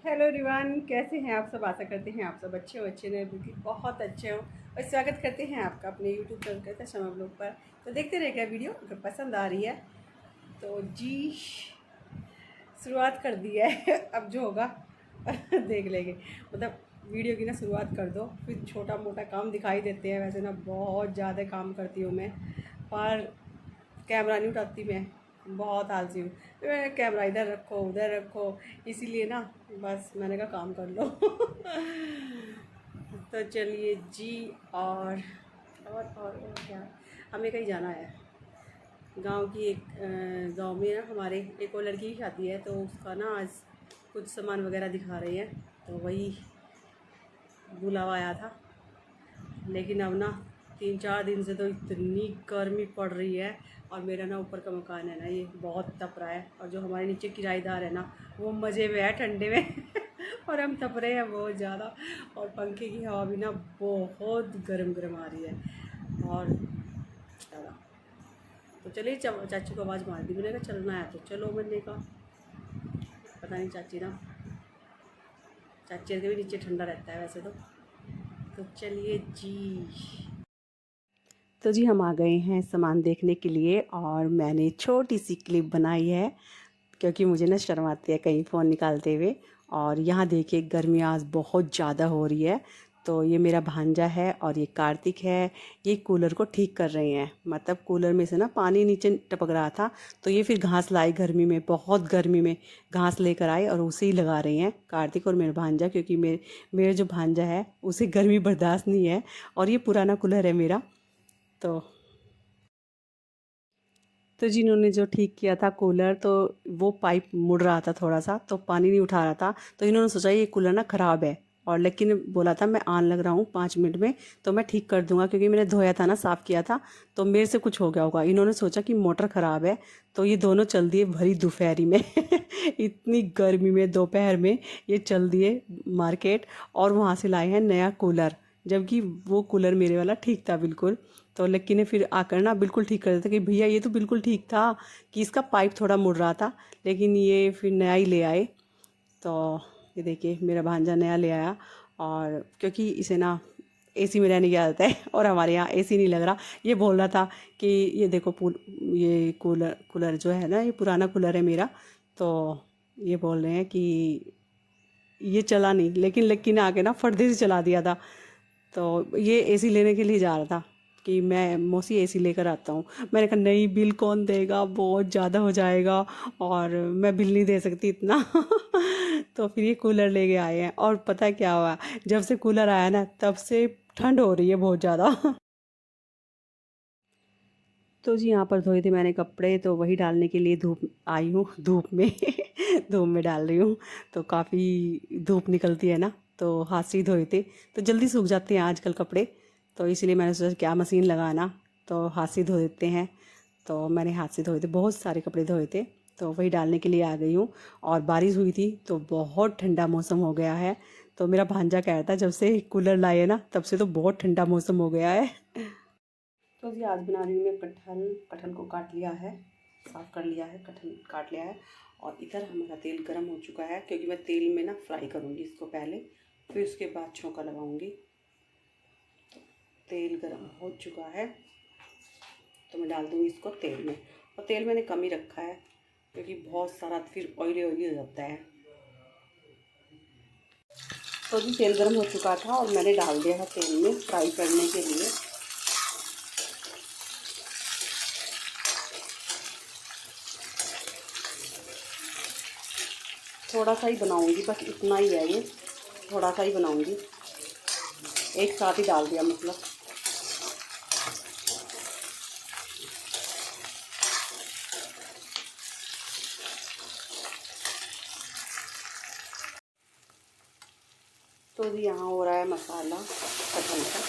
Hello everyone, कैसे हैं आप सब। आशा करते हैं आप सब अच्छे हो, अच्छे रहे, बिल्कुल बहुत अच्छे हो। और स्वागत करते हैं आपका अपने यूट्यूब चैनल कहते समय ब्लॉग पर। तो देखते रहिएगा वीडियो, अगर पसंद आ रही है तो जी शुरुआत कर दी है। अब जो होगा देख लेंगे। मतलब वीडियो की ना शुरुआत कर दो, फिर छोटा मोटा काम दिखाई देते हैं। वैसे ना बहुत ज़्यादा काम करती हूँ मैं, पर कैमरा नहीं उठाती मैं, बहुत आलसी हूँ। तो मैं कैमरा इधर रखो उधर रखो, इसीलिए ना बस मैंने कहा काम कर लो। तो चलिए जी। और क्या, हमें कहीं जाना है। गांव की एक गांव में ना हमारे एक और लड़की की शादी है, तो उसका ना आज कुछ सामान वगैरह दिखा रही है, तो वही बुलावा आया था। लेकिन अब ना 3-4 दिन से तो इतनी गर्मी पड़ रही है, और मेरा ना ऊपर का मकान है ना, ये बहुत तप रहा है। और जो हमारे नीचे किराएदार है ना, वो मज़े में है ठंडे में। और हम तप रहे हैं बहुत ज़्यादा। और पंखे की हवा भी ना बहुत गर्म गर्म आ रही है और ज़्यादा। तो चलिए चाची को आवाज़ मार दी, मैंने कहा चलना है तो चलो। मैंने कहा पता नहीं चाची ना, चाची के भी नीचे ठंडा रहता है वैसे तो चलिए जी। तो जी हम आ गए हैं सामान देखने के लिए, और मैंने छोटी सी क्लिप बनाई है क्योंकि मुझे ना शर्म आती है कहीं फ़ोन निकालते हुए। और यहाँ देखिए गर्मी आज बहुत ज़्यादा हो रही है। तो ये मेरा भांजा है और ये कार्तिक है, ये कूलर को ठीक कर रहे हैं। मतलब कूलर में से ना पानी नीचे टपक रहा था, तो ये फिर घास लाई गर्मी में, बहुत गर्मी में घास लेकर आए और उसे ही लगा रहे हैं कार्तिक और मेरा भांजा। क्योंकि मेरा जो भांजा है उसे गर्मी बर्दाश्त नहीं है, और ये पुराना कूलर है मेरा। तो जिन्होंने जो ठीक किया था कूलर, तो वो पाइप मुड़ रहा था थोड़ा सा, तो पानी नहीं उठा रहा था। तो इन्होंने सोचा ये कूलर ना ख़राब है, और लेकिन बोला था मैं आन लग रहा हूँ 5 मिनट में, तो मैं ठीक कर दूंगा। क्योंकि मैंने धोया था ना, साफ़ किया था, तो मेरे से कुछ हो गया होगा। इन्होंने सोचा कि मोटर ख़राब है, तो ये दोनों चल दिए भरी दोपहरी में। इतनी गर्मी में दोपहर में ये चल दिए मार्केट, और वहाँ से लाए हैं नया कूलर। जबकि वो कूलर मेरे वाला ठीक था बिल्कुल। तो लक्की ने फिर आकर ना बिल्कुल ठीक कर दिया था कि भैया ये तो बिल्कुल ठीक था, कि इसका पाइप थोड़ा मुड़ रहा था। लेकिन ये फिर नया ही ले आए। तो ये देखिए मेरा भांजा नया ले आया। और क्योंकि इसे ना एसी में रहने की आदत है, और हमारे यहाँ एसी नहीं लग रहा। ये बोल रहा था कि ये देखो ये कूलर कूलर जो है ना, ये पुराना कूलर है मेरा। तो ये बोल रहे हैं कि ये चला नहीं, लेकिन लक्की ने आके ना फटदे से चला दिया था। तो ये एसी लेने के लिए जा रहा था कि मैं मौसी एसी लेकर आता हूँ। मैंने कहा नहीं, बिल कौन देगा, बहुत ज़्यादा हो जाएगा, और मैं बिल नहीं दे सकती इतना। तो फिर ये कूलर ले के आए हैं, और पता है क्या हुआ, जब से कूलर आया ना तब से ठंड हो रही है बहुत ज़्यादा। तो जी यहाँ पर धोए थे मैंने कपड़े, तो वही डालने के लिए धूप आई हूँ, धूप में। धूप में डाल रही हूँ। तो काफ़ी धूप निकलती है ना, तो हाथ से ही धोए थे, तो जल्दी सूख जाते हैं आजकल कपड़े। तो इसलिए मैंने सोचा क्या मशीन लगाना, तो हाथ से धो देते हैं। तो मैंने हाथ से धोए थे, बहुत सारे कपड़े धोए थे, तो वही डालने के लिए आ गई हूँ। और बारिश हुई थी तो बहुत ठंडा मौसम हो गया है। तो मेरा भांजा कह रहा था जब से कूलर लाए ना तब से तो बहुत ठंडा मौसम हो गया है। तो जी आज बना रही हूँ मैं कटहल। कटहल को काट लिया है, साफ़ कर लिया है, कटहल काट लिया है। और इधर हमारा तेल गर्म हो चुका है, क्योंकि मैं तेल में ना फ्राई करूँगी इसको पहले, फिर उसके बाद छौंका लगाऊँगी। तो तेल गर्म हो चुका है, तो मैं डाल दूँगी इसको तेल में। और तेल मैंने कम ही रखा है, क्योंकि बहुत सारा फिर ऑयली ऑयली हो जाता है। तो जी तेल गर्म हो चुका था, और मैंने डाल दिया है तेल में फ्राई करने के लिए। थोड़ा सा ही बनाऊंगी, बस इतना ही है, ये थोड़ा सा ही बनाऊंगी, एक साथ ही डाल दिया मतलब। तो जी यहाँ हो रहा है मसाला कटहल का।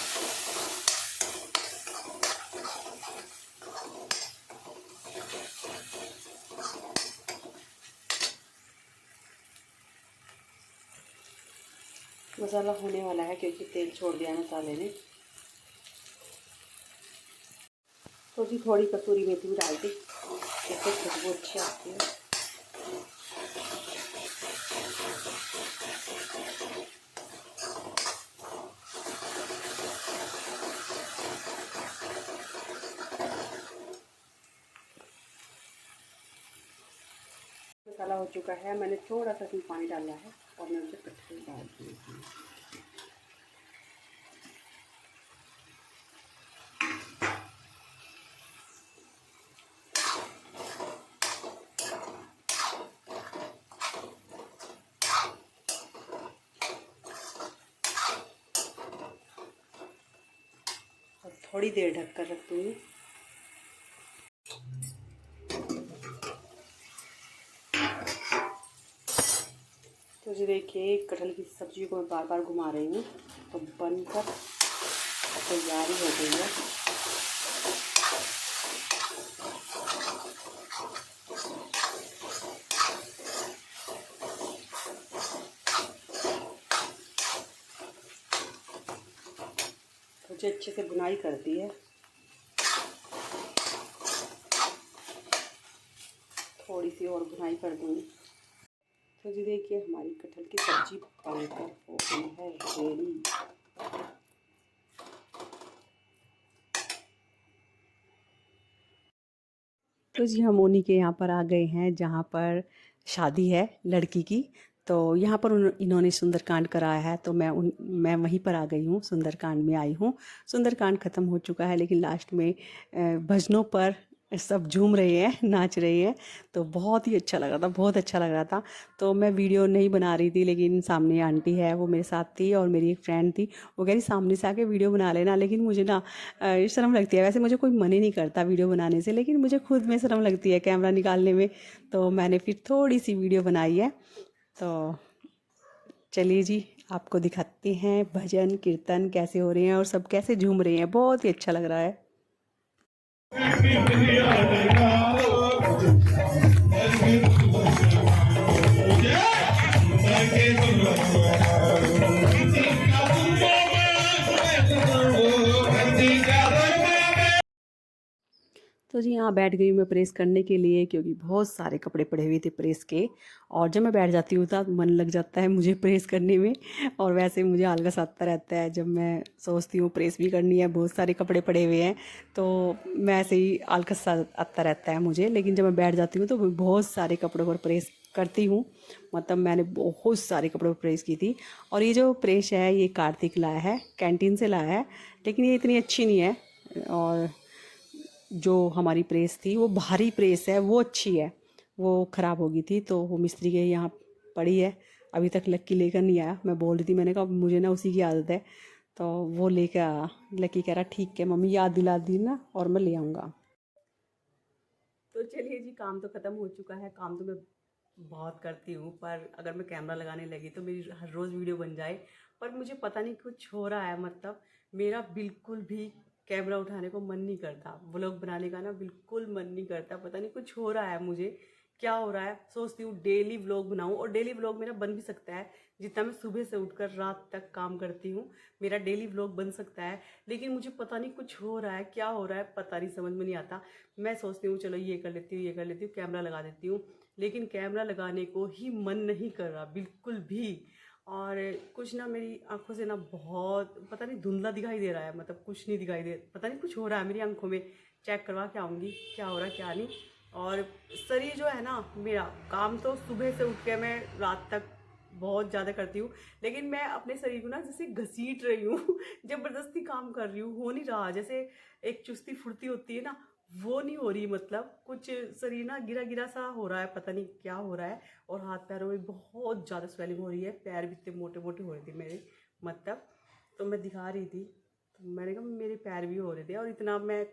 मसाला होने वाला है, क्योंकि तेल छोड़ दिया है मसाले ने। तो जी थोड़ी कसूरी मेथी भी डाल दी, इससे खुशबू अच्छी आती है। हो चुका है, मैंने थोड़ा सा इसमें पानी डाला है और मैं उसे कटहल डाल दूँगी। और थोड़ी देर ढक कर रख दूँगी। तो जी देखिए, कटहल की सब्ज़ी को मैं बार बार घुमा रही हूँ, तो बनकर तैयारी हो गई है। मुझे अच्छे से बुनाई करती है, थोड़ी सी और बुनाई कर दूँगी। तो जी देखिए, हमारी कटहल की सब्ज़ी बनकर हो गई है रेडी। तो जी हम उन्हीं के यहाँ पर आ गए हैं जहाँ पर शादी है लड़की की। तो यहाँ पर इन्होंने सुंदरकांड कराया है, तो मैं वहीं पर आ गई हूँ, सुंदरकांड में आई हूँ। सुंदरकांड ख़त्म हो चुका है, लेकिन लास्ट में भजनों पर सब झूम रहे हैं, नाच रहे हैं। तो बहुत ही अच्छा लग रहा था, बहुत अच्छा लग रहा था। तो मैं वीडियो नहीं बना रही थी, लेकिन सामने आंटी है, वो मेरे साथ थी, और मेरी एक फ्रेंड थी। वो कह रही सामने से आके वीडियो बना लेना, लेकिन मुझे ना शर्म लगती है। वैसे मुझे कोई मन ही नहीं करता वीडियो बनाने से, लेकिन मुझे खुद में शर्म लगती है कैमरा निकालने में। तो मैंने फिर थोड़ी सी वीडियो बनाई है। तो चलिए जी, आपको दिखाते हैं भजन कीर्तन कैसे हो रहे हैं और सब कैसे झूम रहे हैं। बहुत ही अच्छा लग रहा है। तो जी यहाँ बैठ गई मैं प्रेस करने के लिए, क्योंकि बहुत सारे कपड़े पड़े हुए थे प्रेस के। और जब मैं बैठ जाती हूँ तो मन लग जाता है मुझे प्रेस करने में। और वैसे मुझे आलस आता रहता है जब मैं सोचती हूँ प्रेस भी करनी है, बहुत सारे कपड़े पड़े हुए हैं, तो मैं ऐसे ही आलस आता रहता है मुझे। लेकिन जब मैं बैठ जाती हूँ तो मैं बहुत सारे कपड़ों पर प्रेस करती हूँ। मतलब मैंने बहुत सारे कपड़ों पर प्रेस की थी। और ये जो प्रेस है ये कार्तिक लाया है, कैंटीन से लाया है, लेकिन ये इतनी अच्छी नहीं है। और जो हमारी प्रेस थी वो भारी प्रेस है, वो अच्छी है, वो ख़राब हो गई थी, तो वो मिस्त्री के यहाँ पड़ी है। अभी तक लक्की लेकर नहीं आया। मैं बोल रही थी, मैंने कहा मुझे ना उसी की आदत है, तो वो लेकर आया। लक्की कह रहा ठीक है मम्मी, याद दिला दी ना, और मैं ले आऊँगा। तो चलिए जी, काम तो ख़त्म हो चुका है। काम तो मैं बहुत करती हूँ, पर अगर मैं कैमरा लगाने लगी तो मेरी हर रोज़ वीडियो बन जाए। पर मुझे पता नहीं कुछ हो रहा है, मतलब मेरा बिल्कुल भी कैमरा उठाने को मन नहीं करता, व्लॉग बनाने का ना बिल्कुल मन नहीं करता। पता नहीं कुछ हो रहा है, मुझे क्या हो रहा है। सोचती हूँ डेली व्लॉग बनाऊँ, और डेली व्लॉग मेरा बन भी सकता है। जितना मैं सुबह से उठकर रात तक काम करती हूँ, मेरा डेली व्लॉग बन सकता है। लेकिन मुझे पता नहीं कुछ हो रहा है, क्या हो रहा है पता नहीं, समझ में नहीं आता। मैं सोचती हूँ चलो ये कर लेती हूँ, ये कर लेती हूँ, कैमरा लगा देती हूँ, लेकिन कैमरा लगाने को ही मन नहीं कर रहा बिल्कुल भी। और कुछ ना मेरी आंखों से ना बहुत पता नहीं धुंधला दिखाई दे रहा है, मतलब कुछ नहीं दिखाई दे, पता नहीं कुछ हो रहा है मेरी आंखों में। चेक करवा के आऊँगी क्या हो रहा है क्या नहीं। और शरीर जो है ना, मेरा काम तो सुबह से उठ के मैं रात तक बहुत ज़्यादा करती हूँ, लेकिन मैं अपने शरीर को ना जैसे घसीट रही हूँ ज़बरदस्ती काम कर रही हूँ, हो नहीं रहा। जैसे एक चुस्ती फुर्ती होती है ना, वो नहीं हो रही। मतलब कुछ शरीर ना गिरा गिरा सा हो रहा है, पता नहीं क्या हो रहा है। और हाथ पैरों में बहुत ज़्यादा स्वेलिंग हो रही है, पैर भी इतने मोटे मोटे हो रहे थे मेरे, मतलब। तो मैं दिखा रही थी, तो मैंने कहा मेरे पैर भी हो रहे थे, और इतना मैं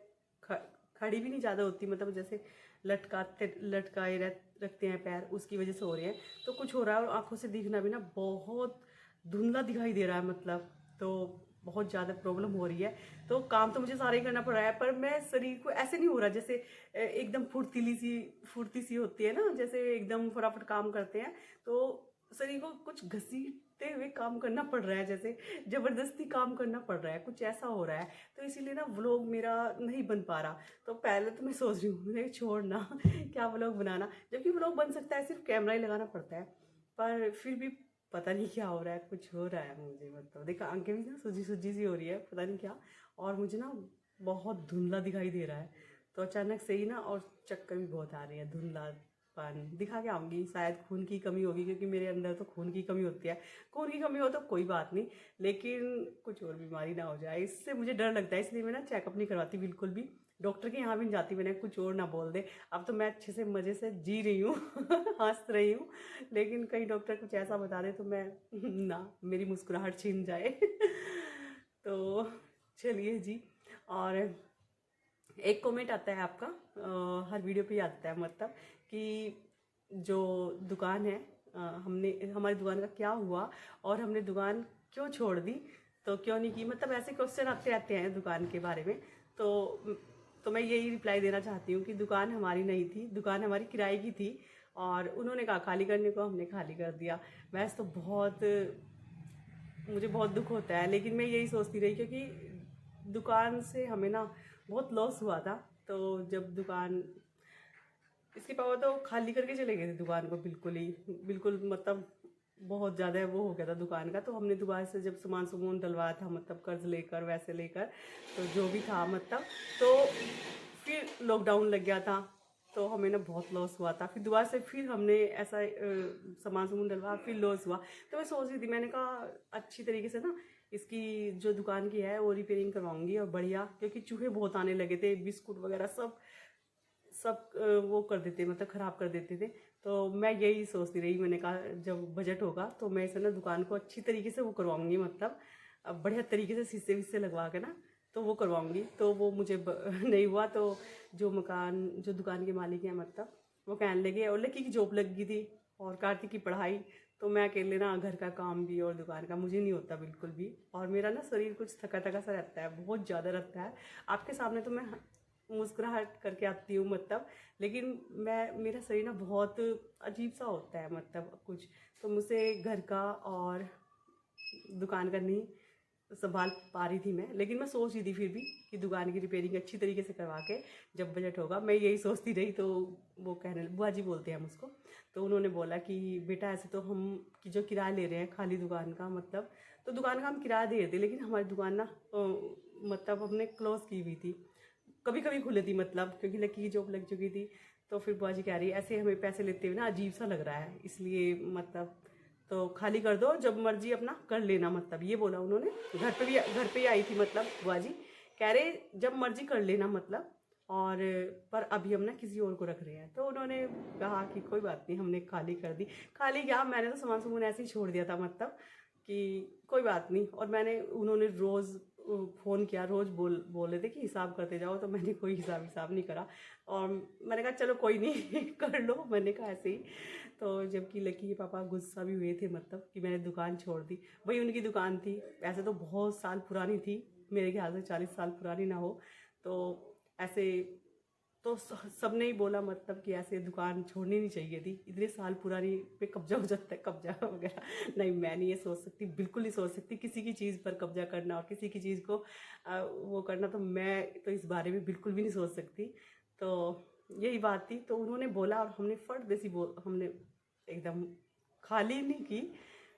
खड़ी भी नहीं ज़्यादा होती, मतलब जैसे लटकाए रखते हैं पैर, उसकी वजह से हो रहे हैं। तो कुछ हो रहा है, और आंखों से दिखना भी ना बहुत धुंधला दिखाई दे रहा है, मतलब। तो बहुत ज़्यादा प्रॉब्लम हो रही है। तो काम तो मुझे सारा ही करना पड़ रहा है, पर मैं शरीर को ऐसे नहीं हो रहा जैसे एकदम फुर्ती सी होती है ना, जैसे एकदम फटाफट काम करते हैं। तो शरीर को कुछ घसीटते हुए काम करना पड़ रहा है, जैसे ज़बरदस्ती काम करना पड़ रहा है, कुछ ऐसा हो रहा है। तो इसीलिए ना व्लॉग मेरा नहीं बन पा रहा। तो पहले तो मैं सोच रही हूँ नहीं छोड़ना क्या व्लॉग बनाना, जबकि व्लॉग बन सकता है, सिर्फ कैमरा ही लगाना पड़ता है। पर फिर भी पता नहीं क्या हो रहा है, कुछ हो रहा है मुझे, मतलब देखा आंखें भी ना सूजी सूजी सी हो रही है, पता नहीं क्या। और मुझे ना बहुत धुंधला दिखाई दे रहा है। तो अचानक से ही ना, और चक्कर भी बहुत आ रही है, धुंधला दिखा के आऊँगी। शायद खून की कमी होगी, क्योंकि मेरे अंदर तो खून की कमी होती है। खून की कमी हो तो कोई बात नहीं, लेकिन कुछ और बीमारी ना हो जाए, इससे मुझे डर लगता है। इसलिए मैं ना चेकअप नहीं करवाती बिल्कुल भी, डॉक्टर के यहाँ भी नहीं जाती, मैंने कुछ और ना बोल दे। अब तो मैं अच्छे से मज़े से जी रही हूँ हंस रही हूँ, लेकिन कहीं डॉक्टर कुछ ऐसा बता दे तो मैं ना, मेरी मुस्कुराहट छीन जाए तो चलिए जी। और एक कमेंट आता है आपका, हर वीडियो पे ही आता है, मतलब कि जो दुकान है, हमने हमारी दुकान का क्या हुआ और हमने दुकान क्यों छोड़ दी, तो क्यों नहीं की, मतलब ऐसे क्वेश्चन आते रहते हैं दुकान के बारे में। तो मैं यही रिप्लाई देना चाहती हूँ कि दुकान हमारी नहीं थी, दुकान हमारी किराए की थी, और उन्होंने कहा खाली करने को, हमने खाली कर दिया। वैसे तो मुझे बहुत दुख होता है, लेकिन मैं यही सोचती रही, क्योंकि दुकान से हमें ना बहुत लॉस हुआ था। तो जब दुकान, इसके पापा तो खाली करके चले गए थे दुकान को, बिल्कुल मतलब बहुत ज़्यादा वो हो गया था दुकान का। तो हमने दुकान से जब सामान डलवाया था, मतलब कर्ज लेकर वैसे लेकर, तो जो भी था मतलब, तो फिर लॉकडाउन लग गया था, तो हमें ना बहुत लॉस हुआ था। फिर दोबारा से फिर हमने ऐसा सामान डलवाया, फिर लॉस हुआ। तो मैं सोच रही थी, मैंने कहा अच्छी तरीके से ना इसकी जो दुकान की है वो रिपेयरिंग करवाऊंगी, और बढ़िया, क्योंकि चूहे बहुत आने लगे थे, बिस्कुट वगैरह सब वो कर देते, मतलब ख़राब कर देते थे। तो मैं यही सोचती रही, मैंने कहा जब बजट होगा तो मैं इसे ना दुकान को अच्छी तरीके से वो करवाऊंगी, मतलब अब बढ़िया तरीके से शीशे विशे लगवा के ना तो वो करवाऊंगी। तो वो मुझे नहीं हुआ। तो जो दुकान के मालिक हैं, मतलब वो कहने लगे, और लड़की की जॉब लग गई थी और कार्तिक की पढ़ाई, तो मैं अकेले ना घर का काम भी और दुकान का मुझे नहीं होता बिल्कुल भी। और मेरा ना शरीर कुछ थका थका सा रहता है, बहुत ज़्यादा रहता है। आपके सामने तो मैं मुस्कुराहट करके आती हूँ, मतलब, लेकिन मेरा शरीर ना बहुत अजीब सा होता है, मतलब कुछ। तो मुझसे घर का और दुकान का नहीं संभाल पा रही थी मैं, लेकिन मैं सोच रही थी फिर भी कि दुकान की रिपेयरिंग अच्छी तरीके से करवा के जब बजट होगा, मैं यही सोचती रही। तो वो कहने, बुआ जी बोलते हैं हम उसको, तो उन्होंने बोला कि बेटा ऐसे तो हम कि जो किराया ले रहे हैं खाली दुकान का, मतलब तो दुकान का हम किराया दे रहे थे, लेकिन हमारी दुकान ना मतलब हमने क्लोज की हुई थी, कभी कभी खुली थी, मतलब क्योंकि लड़की की जॉब लग चुकी थी। तो फिर बुआ जी कह रही है ऐसे हमें पैसे लेते हुए ना अजीब सा लग रहा है, इसलिए मतलब तो खाली कर दो, जब मर्जी अपना कर लेना, मतलब ये बोला उन्होंने। घर पे ही आई थी, मतलब बुआ जी कह रहे जब मर्जी कर लेना, मतलब, और पर अभी हम ना किसी और को रख रहे हैं। तो उन्होंने कहा कि कोई बात नहीं, हमने खाली कर दी। खाली क्या, मैंने तो सामान ऐसे ही छोड़ दिया था, मतलब कि कोई बात नहीं। और उन्होंने रोज़ फ़ोन किया, रोज़ बोल रहे थे कि हिसाब करते जाओ, तो मैंने कोई हिसाब नहीं करा, और मैंने कहा चलो कोई नहीं कर लो, मैंने कहा ऐसे ही। तो जबकि लकी के पापा गुस्सा भी हुए थे, मतलब कि मैंने दुकान छोड़ दी। वही उनकी दुकान थी, ऐसे तो बहुत साल पुरानी थी, मेरे ख्याल से 40 साल पुरानी ना हो। तो ऐसे तो सबने ही बोला, मतलब कि ऐसे दुकान छोड़नी नहीं चाहिए थी, इतने साल पुरानी पे कब्जा हो जाता है, कब्जा वगैरह नहीं, मैं नहीं ये सोच सकती, बिल्कुल नहीं सोच सकती किसी की चीज़ पर कब्जा करना और किसी की चीज़ को वो करना। तो मैं तो इस बारे में बिल्कुल भी नहीं सोच सकती। तो यही बात थी, तो उन्होंने बोला, और हमने फट देसी हमने एकदम खाली नहीं की,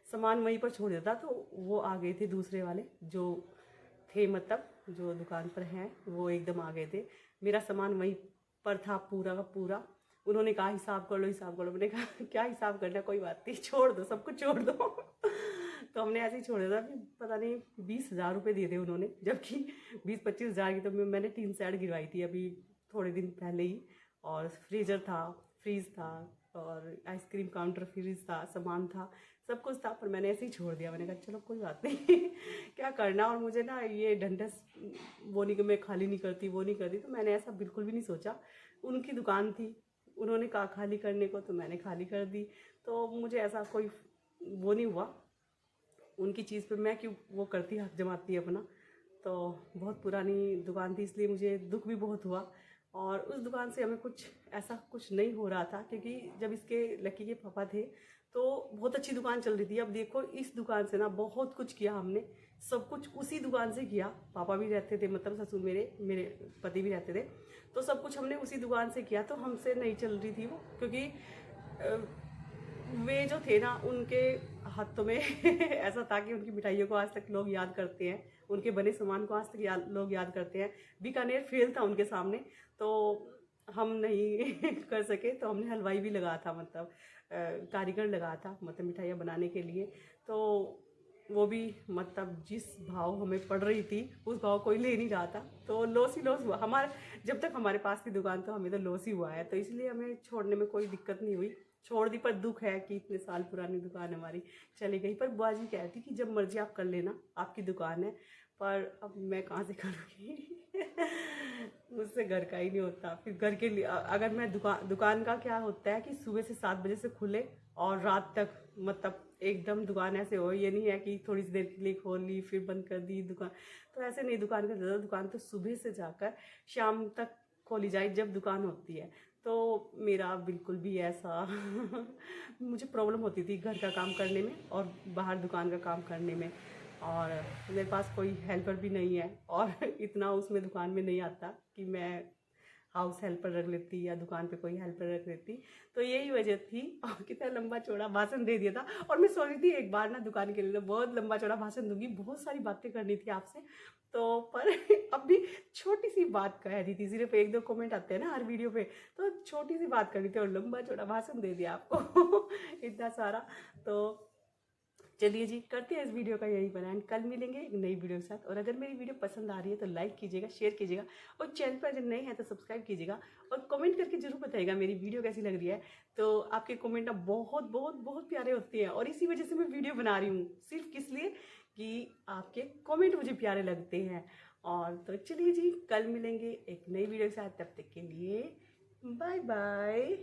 सामान वहीं पर छोड़ दिया था। तो वो आ गए थे दूसरे वाले जो थे, मतलब जो दुकान पर हैं, वो एकदम आ गए थे। मेरा सामान वहीं पर था पूरा का पूरा। उन्होंने कहा हिसाब कर लो, हिसाब कर लो। मैंने कहा क्या हिसाब करना, कोई बात नहीं, छोड़ दो, सब कुछ छोड़ दो तो हमने ऐसे ही छोड़ दिया था। पता नहीं 20,000 रुपये दिए थे उन्होंने, जबकि 20-25,000 की तो मैंने 3 सेट गिरवाई थी अभी थोड़े दिन पहले ही। और फ्रीज था और आइसक्रीम काउंटर, फ्रीज था, सामान था, सब कुछ था, पर मैंने ऐसे ही छोड़ दिया। मैंने कहा चलो कोई बात नहीं क्या करना। और मुझे ना ये ढंढस वो नहीं कि मैं खाली नहीं करती, वो नहीं करती, तो मैंने ऐसा बिल्कुल भी नहीं सोचा। उनकी दुकान थी, उन्होंने कहा खाली करने को, तो मैंने खाली कर दी। तो मुझे ऐसा कोई वो नहीं हुआ, उनकी चीज़ पे मैं क्यों वो करती, हक जमाती अपना। तो बहुत पुरानी दुकान थी, इसलिए मुझे दुख भी बहुत हुआ। और उस दुकान से हमें ऐसा कुछ नहीं हो रहा था, क्योंकि जब इसके लकी के पापा थे तो बहुत अच्छी दुकान चल रही थी। अब देखो इस दुकान से ना बहुत कुछ किया हमने, सब कुछ उसी दुकान से किया। पापा भी रहते थे, मतलब ससुर मेरे पति भी रहते थे, तो सब कुछ हमने उसी दुकान से किया। तो हमसे नहीं चल रही थी वो, क्योंकि वे जो थे ना, उनके हाथों में ऐसा था कि उनकी मिठाइयों को आज तक लोग याद करते हैं, उनके बने सामान को आज तक लोग याद करते हैं। बीकानेर फेल था उनके सामने। तो हम नहीं कर सके तो हमने हलवाई भी लगा था, मतलब कारीगर लगा था मतलब मिठाइयाँ बनाने के लिए। तो वो भी मतलब जिस भाव हमें पड़ रही थी उस भाव कोई ले नहीं रहा था, तो लॉस ही लॉस हुआ हमारा। जब तक हमारे पास थी दुकान तो हमें तो लॉस ही हुआ है, तो इसलिए हमें छोड़ने में कोई दिक्कत नहीं हुई। छोड़ दी, पर दुख है कि इतने साल पुरानी दुकान हमारी चली गई। पर बुआ जी कहती कि जब मर्जी आप कर लेना, आपकी दुकान है। पर अब मैं कहाँ से करूँगी मुझसे घर का ही नहीं होता। फिर घर के लिए अगर मैं दुकान का क्या होता है कि सुबह से 7 बजे से खुले और रात तक, मतलब एकदम दुकान ऐसे हो, ये नहीं है कि थोड़ी सी देर के लिए खोल ली फिर बंद कर दी दुकान। तो ऐसे नहीं, दुकान का ज़्यादा, दुकान तो सुबह से जाकर शाम तक खोली जाए जब दुकान होती है। तो मेरा बिल्कुल भी ऐसा मुझे प्रॉब्लम होती थी घर का काम करने में और बाहर दुकान का काम करने में। और मेरे पास कोई हेल्पर भी नहीं है और इतना उसमें दुकान में नहीं आता कि मैं हाउस हेल्पर रख लेती या दुकान पे कोई हेल्पर रख लेती। तो यही वजह थी। और कितना लंबा चौड़ा भाषण दे दिया था। और मैं सोच रही थी एक बार ना दुकान के लिए बहुत लंबा चौड़ा भाषण दूंगी, बहुत सारी बातें करनी थी आपसे। तो पर अब भी छोटी सी बात कह रही थी, सिर्फ 1-2 कमेंट आते हैं ना हर वीडियो पे, तो छोटी सी बात करनी थी और लंबा चौड़ा भाषण दे दिया आपको इतना सारा। तो चलिए जी, करते हैं इस वीडियो का यही बना। कल मिलेंगे एक नई वीडियो के साथ। और अगर मेरी वीडियो पसंद आ रही है तो लाइक कीजिएगा, शेयर कीजिएगा, और चैनल पर अगर नए हैं तो सब्सक्राइब कीजिएगा। और कमेंट करके जरूर बताइएगा मेरी वीडियो कैसी लग रही है। तो आपके कमेंट ना बहुत बहुत बहुत प्यारे होते हैं, और इसी वजह से मैं वीडियो बना रही हूँ, सिर्फ किस लिए कि आपके कमेंट मुझे प्यारे लगते हैं। और तो चलिए जी, कल मिलेंगे एक नई वीडियो के साथ, तब तक के लिए बाय बाय।